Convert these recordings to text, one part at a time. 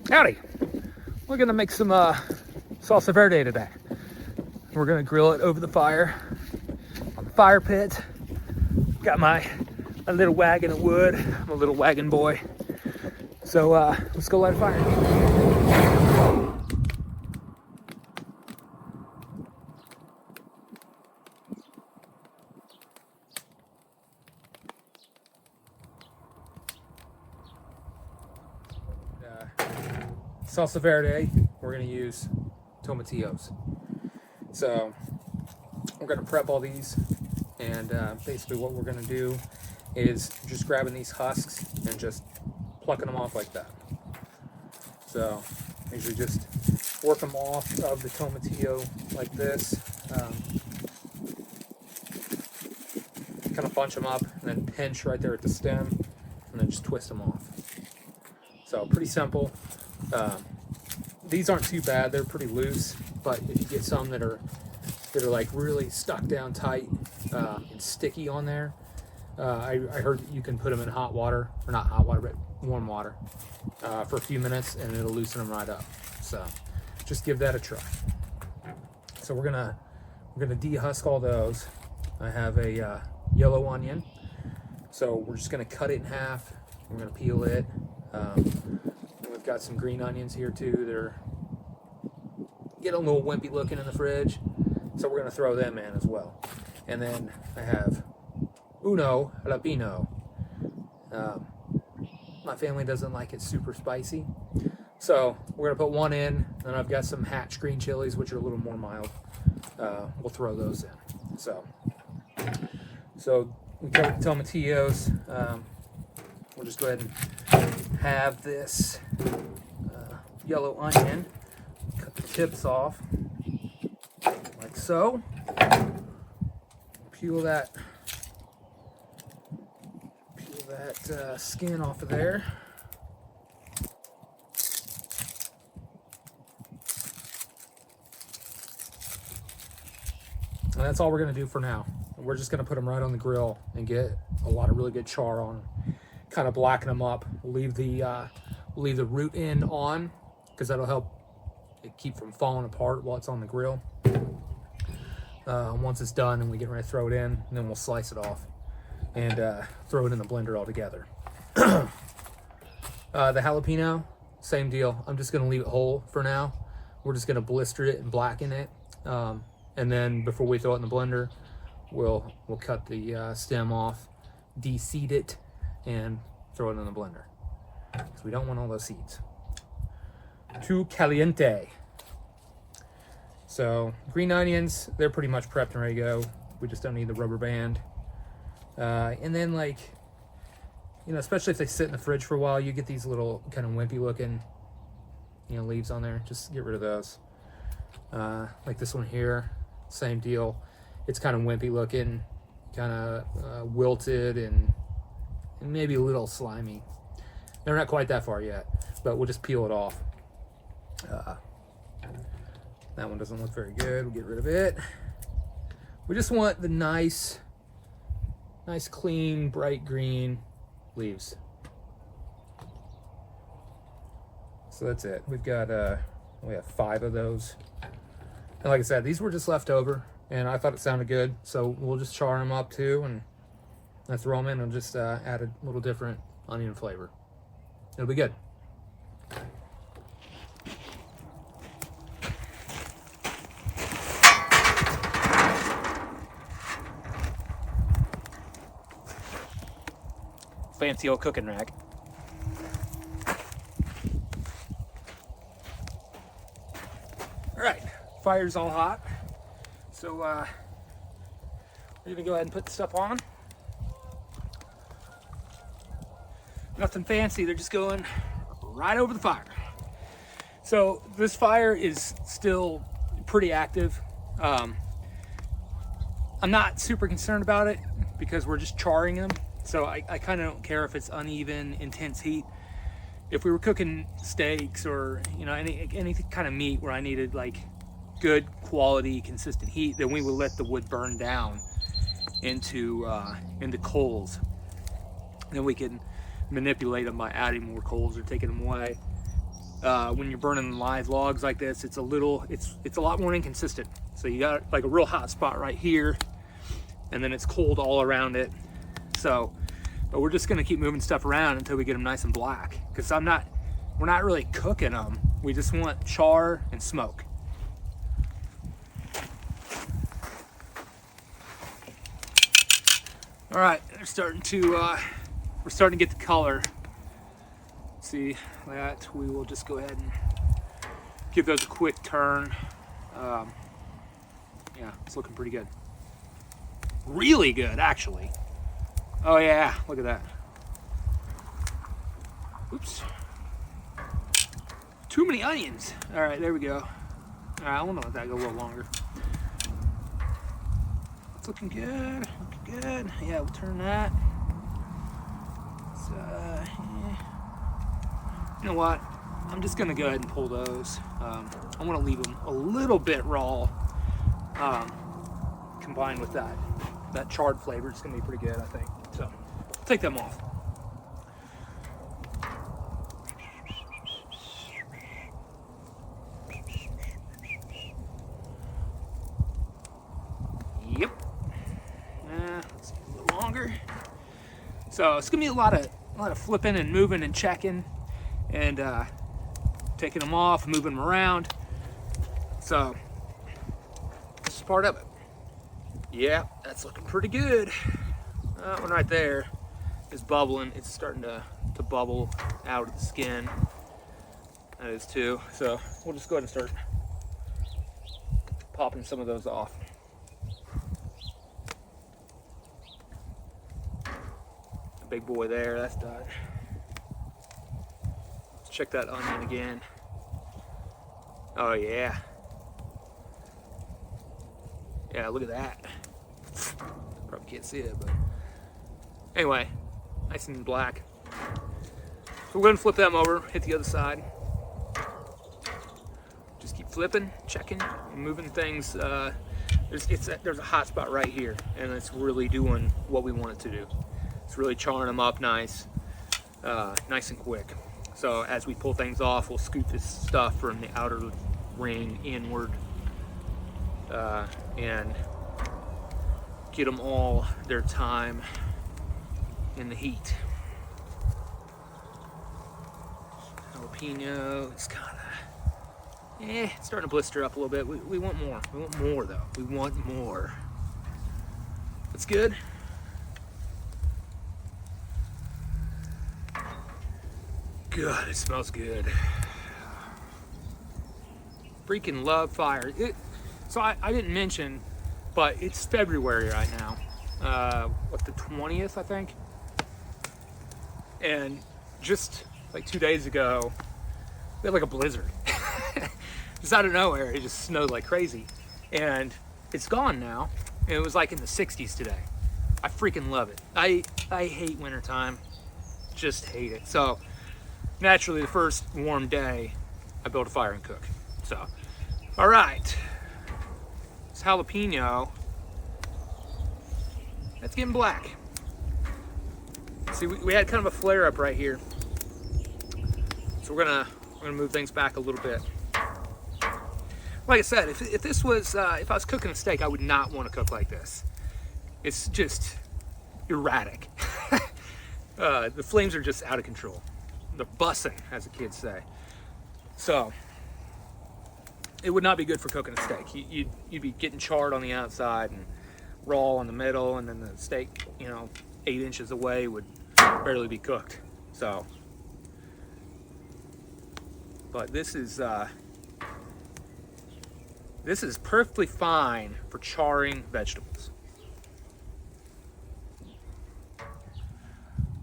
Howdy! We're gonna make some salsa verde today. We're gonna grill it over the fire on the fire pit. Got my little wagon of wood. I'm a little wagon boy. So let's go light a fire. Salsa Verde, we're going to use tomatillos. So we're going to prep all these, and basically what we're going to do is just grabbing these husks and just plucking them off like that. So usually just work them off of the tomatillo like this, kind of bunch them up and then pinch right there at the stem and then just twist them off. So pretty simple. These aren't too bad, they're pretty loose, but if you get some that are like really stuck down tight and sticky on there, I heard that you can put them in hot water, or not hot water, but warm water for a few minutes and it'll loosen them right up. So just give that a try. So we're gonna dehusk all those. I have a yellow onion, so we're just gonna cut it in half. We're gonna peel it. We've got some green onions here too. They're getting a little wimpy looking in the fridge, so we're going to throw them in as well. And then I have uno jalapeno. My family doesn't like it super spicy, so we're going to put one in. And I've got some Hatch green chilies, which are a little more mild. We'll throw those in. So we got the tomatillos. We'll just go ahead and have this yellow onion, cut the tips off like so, peel that skin off of there. And that's all we're going to do for now. We're just going to put them right on the grill and get a lot of really good char on them. Kind of blacken them up. We'll leave the root end on because that'll help it keep from falling apart while it's on the grill. Once it's done and we get ready to throw it in, and then we'll slice it off and throw it in the blender all together. The jalapeno, same deal. I'm just going to leave it whole for now. We're just going to blister it and blacken it, and then before we throw it in the blender, we'll cut the stem off, de-seed it, and throw it in the blender, because we don't want all those seeds. Too caliente. So green onions, they're pretty much prepped and ready to go. We just don't need the rubber band. And then, like, you know, especially if they sit in the fridge for a while, you get these little kind of wimpy looking, you know, leaves on there. Just get rid of those. Like this one here, same deal. It's kind of wimpy looking, kind of wilted and maybe a little slimy. They're not quite that far yet, but we'll just peel it off. That one doesn't look very good. We'll get rid of it. We just want the nice clean, bright green leaves. So that's it. We've got we have 5 of those. And like I said, these were just left over, and I thought it sounded good, so we'll just char them up too, and I throw them in and just add a little different onion flavor. It'll be good. Fancy old cooking rag. All right, fire's all hot, so we're gonna go ahead and put the stuff on. Nothing fancy, they're just going right over the fire. So this fire is still pretty active. I'm not super concerned about it because we're just charring them. So I kind of don't care if it's uneven, intense heat. If we were cooking steaks or, you know, any kind of meat where I needed like good quality, consistent heat, then we would let the wood burn down into coals. Then we can manipulate them by adding more coals or taking them away. when you're burning live logs like this, it's a lot more inconsistent. So you got like a real hot spot right here, and then it's cold all around it. So, but we're just gonna keep moving stuff around until we get them nice and black, because we're not really cooking them. We just want char and smoke. All right, we're starting to get the color. See that? We will just go ahead and give those a quick turn. Yeah, it's looking pretty good. Really good, actually. Oh yeah, look at that. Oops. Too many onions. All right, there we go. All right, I want to let that go a little longer. It's looking good, looking good. Yeah, we'll turn that. So, yeah. You know what? I'm just gonna go ahead and pull those. I want to leave them a little bit raw, combined with that charred flavor. It's gonna be pretty good, I think. So, I'll take them off. Yep. Let's see, a little longer. So it's gonna be a lot of flipping and moving and checking, and taking them off, moving them around. So this is part of it. Yeah, that's looking pretty good. That one right there is bubbling. It's starting to bubble out of the skin. That is too. So we'll just go ahead and start popping some of those off. Big boy there, that's done. Let's check that onion again. Oh yeah. Yeah, look at that. Probably can't see it, but anyway, nice and black. So we're gonna flip them over, hit the other side. Just keep flipping, checking, and moving things. There's a hot spot right here, and it's really doing what we want it to do. It's really charring them up nice, nice and quick. So as we pull things off, we'll scoop this stuff from the outer ring inward, and get them all their time in the heat. Jalapeno, it's kind of, it's starting to blister up a little bit. We want more. We want more though. We want more. That's good. God, it smells good. Freaking love fire. So I didn't mention, but it's February right now. What, the 20th, I think? And just like 2 days ago, we had like a blizzard. Just out of nowhere, it just snowed like crazy. And it's gone now. It was like in the 60s today. I freaking love it. I hate wintertime. Just hate it. So naturally, the first warm day, I build a fire and cook. So, all right. This jalapeno, that's getting black. See, we had kind of a flare up right here. So we're gonna move things back a little bit. Like I said, if this was, if I was cooking a steak, I would not want to cook like this. It's just erratic. The flames are just out of control. They're bussing, as the kids say. So it would not be good for cooking a steak. You'd be getting charred on the outside and raw in the middle, and then the steak, 8 inches away would barely be cooked. So, but this is perfectly fine for charring vegetables.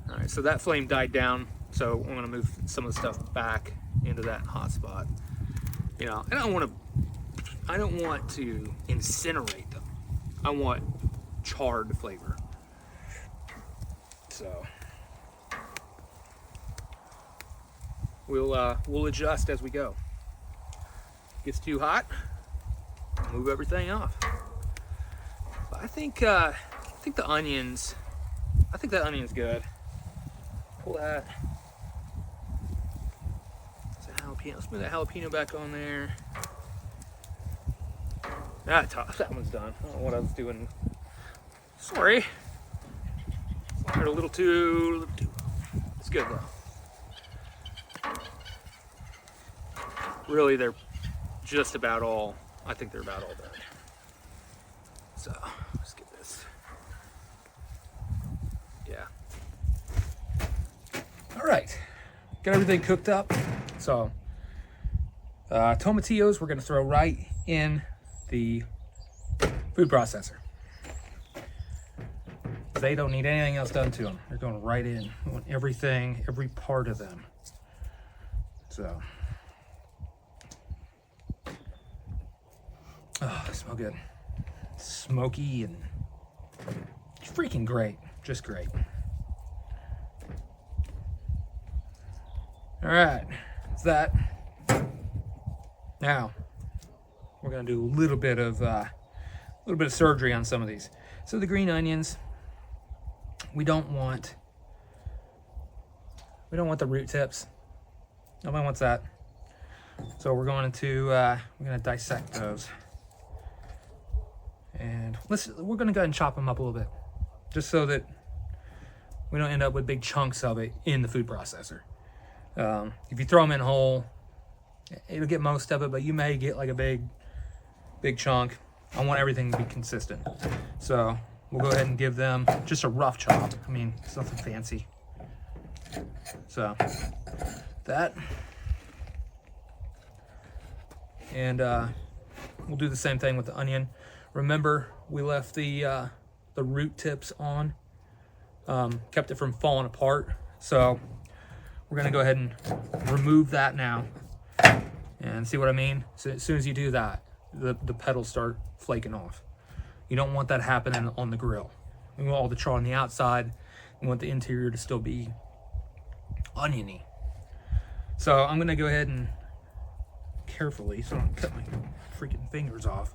All right, so that flame died down. So I'm gonna move some of the stuff back into that hot spot. I don't want to incinerate them. I want charred flavor. So we'll adjust as we go. Gets too hot, move everything off. I think the onions. I think that onion's good. Pull that. jalapeno. Let's move that jalapeno back on there. That one's done. I don't know what I was doing. Sorry. They're a little too. It's good though. Really, they're just about all. I think they're about all done. So let's get this. Yeah. All right. Got everything cooked up. So tomatillos we're gonna throw right in the food processor. They don't need anything else done to them. They're going right in. I want everything, every part of them. So, oh, they smell good. Smoky and freaking great. Just great. All right, that's that. Now, we're gonna do a little bit of surgery on some of these. So the green onions, we don't want the root tips. Nobody wants that. So we're going to we're gonna dissect those, and we're gonna go ahead and chop them up a little bit, just so that we don't end up with big chunks of it in the food processor. If you throw them in whole, it'll get most of it, but you may get like a big chunk. I want everything to be consistent. So we'll go ahead and give them just a rough chop. I mean, it's nothing fancy. So that. And we'll do the same thing with the onion. Remember, we left the root tips on, kept it from falling apart. So we're gonna go ahead and remove that now. And see what I mean? So as soon as you do that, the petals start flaking off. You don't want that happening on the grill. We want all the char on the outside. We want the interior to still be oniony. So I'm gonna go ahead and carefully, so I don't cut my freaking fingers off,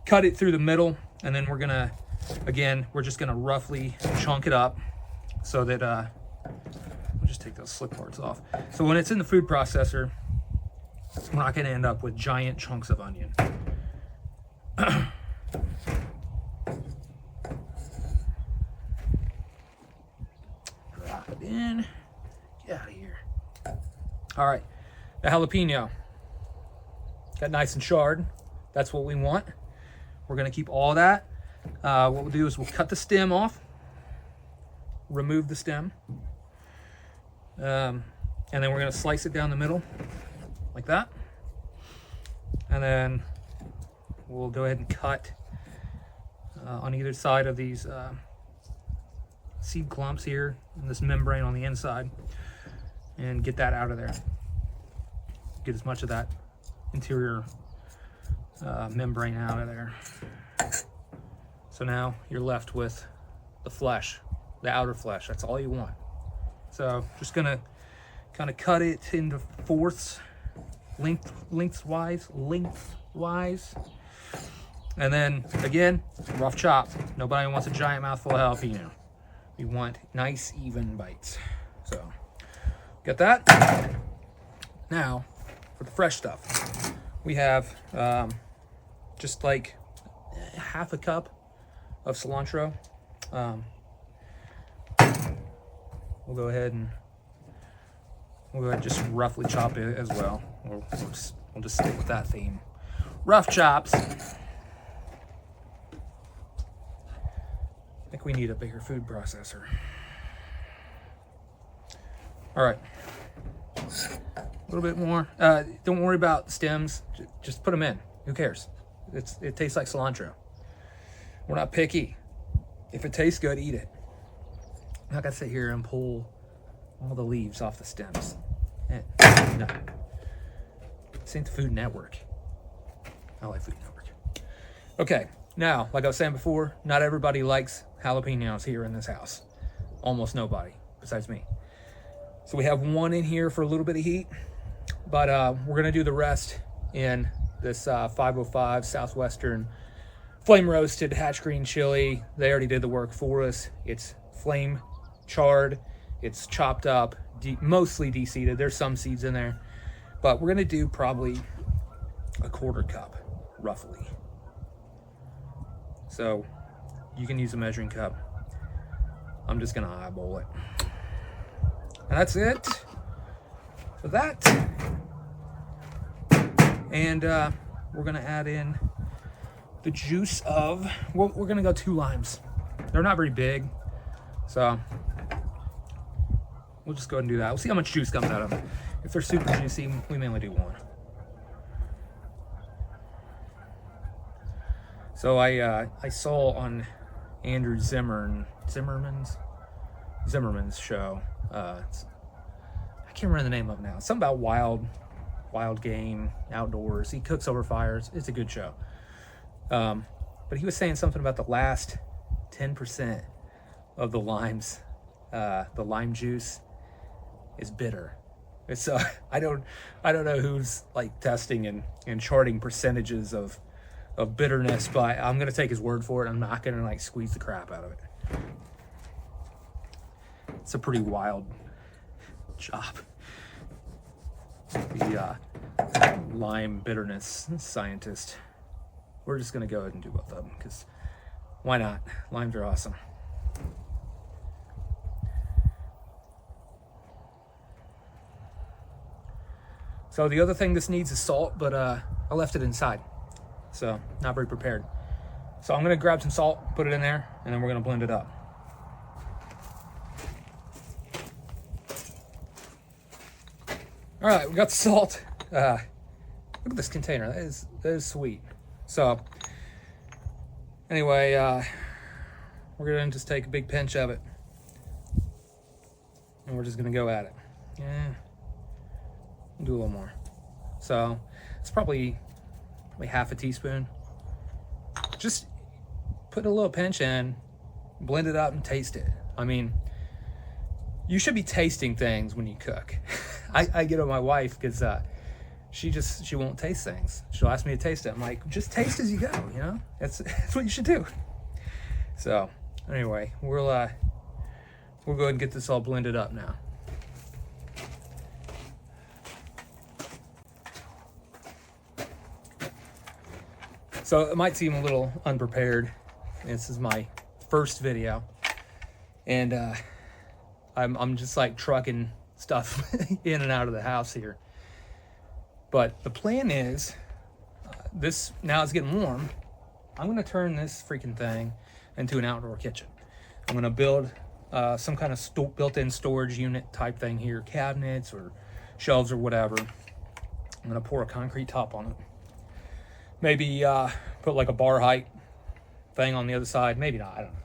cut it through the middle, and then we're gonna, again, we're just gonna roughly chunk it up so that, we'll just take those slip parts off. So when it's in the food processor, we're not gonna end up with giant chunks of onion. Drop it in, get out of here. All right, the jalapeno. Got nice and charred. That's what we want. We're gonna keep all that. What we'll do is we'll cut the stem off, remove the stem, and then we're gonna slice it down the middle like that. And then we'll go ahead and cut on either side of these seed clumps here, and this membrane on the inside, and get that out of there. Get as much of that interior membrane out of there. So now you're left with the flesh, the outer flesh. That's all you want. So just gonna kind of cut it into fourths, lengthwise, and then again, rough chop. Nobody wants a giant mouthful of jalapeno. We want nice, even bites. So get that. Now for the fresh stuff, we have just like half a cup of cilantro. We'll go ahead and just roughly chop it as well. We'll just stick with that theme. Rough chops. I think we need a bigger food processor. All right. A little bit more. Don't worry about the stems. Just put them in. Who cares? It tastes like cilantro. We're not picky. If it tastes good, eat it. I'm not gonna sit here and pull all the leaves off the stems. No. This ain't the Food Network. I like Food Network. Okay, now, like I was saying before, not everybody likes jalapenos here in this house. Almost nobody, besides me. So we have one in here for a little bit of heat, but we're gonna do the rest in this 505 Southwestern flame roasted hatch green chili. They already did the work for us. It's flame charred, it's chopped up, mostly de-seeded. There's some seeds in there, But we're gonna do probably a 1/4 cup, roughly. So you can use a measuring cup. I'm just gonna eyeball it. And that's it for that. And we're gonna add in the juice of, well, we're gonna go 2 limes. They're not very big, so we'll just go ahead and do that. We'll see how much juice comes out of them. If they're super juicy, we may only do 1. So I saw on Andrew Zimmerman's show. I can't remember the name of it now. Something about wild game, outdoors. He cooks over fires. It's a good show. But he was saying something about the last 10% of the limes, the lime juice is bitter. It's I don't know who's like testing and charting percentages of bitterness, but I'm gonna take his word for it. I'm not gonna like squeeze the crap out of it. It's a pretty wild job. The lime bitterness scientist. We're just gonna go ahead and do both of them because why not? Limes are awesome. So the other thing this needs is salt, but I left it inside, so not very prepared. So I'm gonna grab some salt, put it in there, and then we're gonna blend it up. All right, we got the salt. Look at this container. That is sweet. So anyway, we're gonna just take a big pinch of it, and we're just gonna go at it. Yeah, do a little more. So it's probably half a teaspoon. Just put a little pinch in, blend it up, and taste it. I mean, you should be tasting things when you cook. I get on my wife because she won't taste things. She'll ask me to taste it. I'm like, just taste as you go, you know? That's what you should do. So anyway, we'll go ahead and get this all blended up now. So it might seem a little unprepared. This is my first video, and I'm just like trucking stuff in and out of the house here. But the plan is, this now it's getting warm. I'm gonna turn this freaking thing into an outdoor kitchen. I'm gonna build some kind of built-in storage unit type thing here, cabinets or shelves or whatever. I'm gonna pour a concrete top on it. Maybe put like a bar height thing on the other side. Maybe not, I don't know.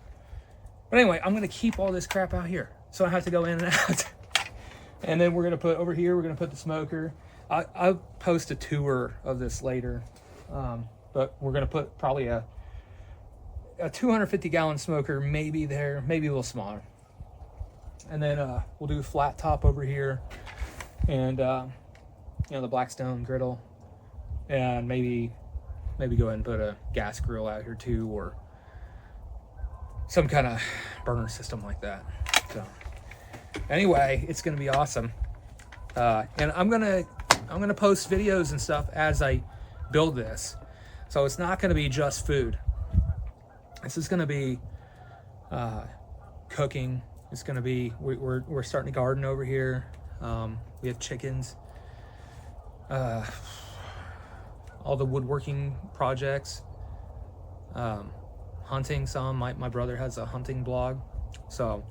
But anyway, I'm gonna keep all this crap out here, so I have to go in and out. And then we're gonna put over here, we're gonna put the smoker. I'll post a tour of this later, but we're gonna put probably a 250 gallon smoker, maybe there, maybe a little smaller. And then we'll do a flat top over here, and the Blackstone griddle, and maybe go ahead and put a gas grill out here too, or some kind of burner system like that. So anyway, it's gonna be awesome, and I'm gonna post videos and stuff as I build this. So it's not gonna be just food. This is gonna be cooking. It's gonna be we're starting a garden over here. We have chickens. All the woodworking projects. Hunting some. My brother has a hunting blog, so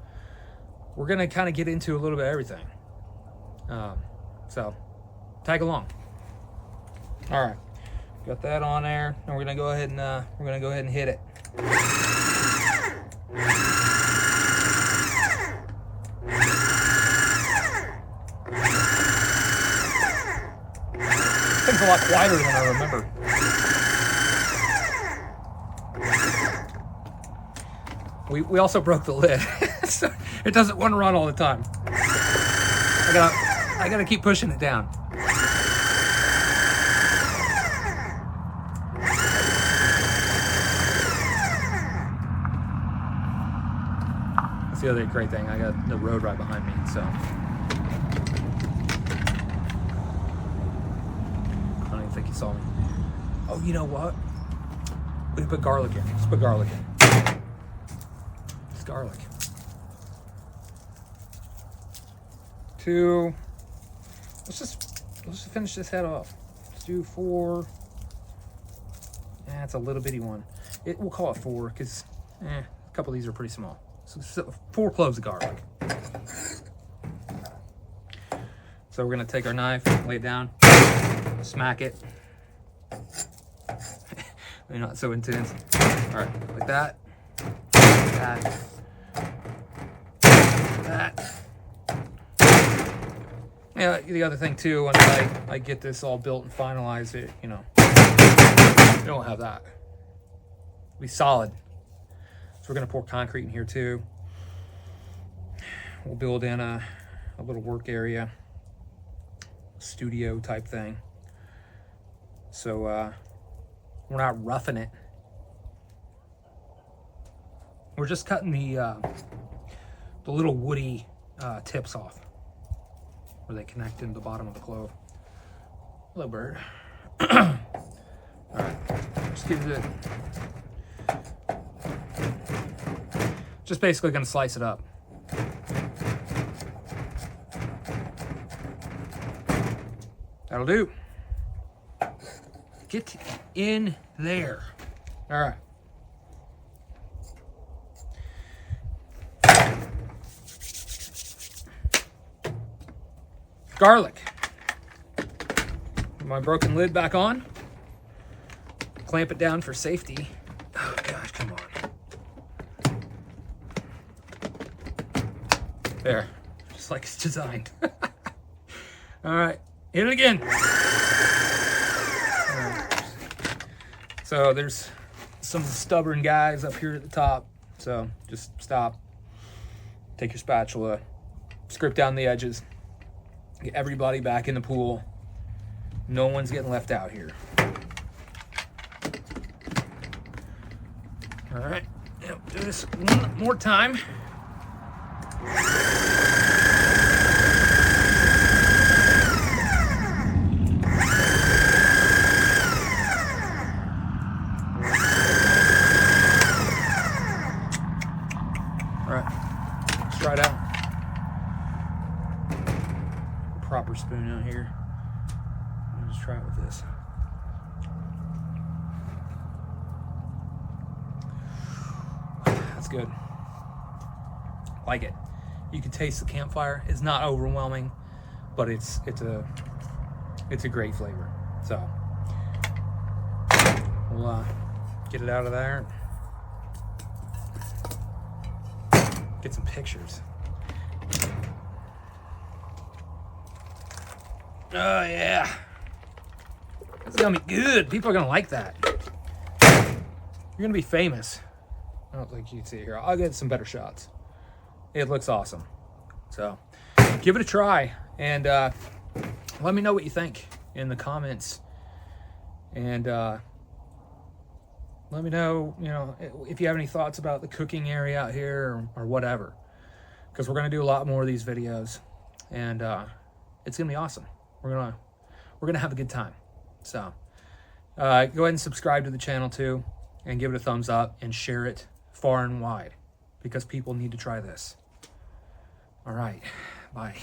we're gonna kind of get into a little bit of everything. So tag along. All right, got that on there, and we're gonna go ahead and hit it. Things a lot quieter than I remember. We also broke the lid, so it doesn't want to run all the time. I gotta keep pushing it down. That's the other great thing. I got the road right behind me, so. don't think he saw me. Oh, you know what? We put garlic in. Let's put garlic in. It's garlic. 2. Let's just finish this head off. Let's do 4. It's a little bitty one. We'll call it 4 because a couple of these are pretty small. So 4 cloves of garlic. So we're gonna take our knife, lay it down, smack it. Maybe not so intense. All right, like that, that. Yeah, the other thing too, once I get this all built and finalize it, you know, you don't have that. It'll be solid. So we're gonna pour concrete in here too. We'll build in a little work area, studio type thing. So we're not roughing it. We're just cutting the little woody tips off where they connect into the bottom of the clove. Hello, bird. All right, just give it. Just basically gonna slice it up. That'll do. Get in there. All right. Garlic. Put my broken lid back on. Clamp it down for safety. Oh gosh, come on. There, just like it's designed. All right, hit it again. So there's some stubborn guys up here at the top. So just stop, take your spatula, scrape down the edges, get everybody back in the pool. No one's getting left out here. All right, yep, do this one more time. Try it out. Proper spoon out here. Let's try it with this. That's good. Like it. You can taste the campfire. It's not overwhelming, but it's a great flavor. So we'll get it out of there. Get some pictures. Oh yeah, it's gonna be good. People are gonna like that. You're gonna be famous. I don't think you can see it here. I'll get some better shots. It looks awesome. So give it a try and let me know what you think in the comments. And let me know, you know, if you have any thoughts about the cooking area out here or whatever, because we're gonna do a lot more of these videos, and it's gonna be awesome. We're gonna have a good time. So go ahead and subscribe to the channel too, and give it a thumbs up and share it far and wide, because people need to try this. All right, bye.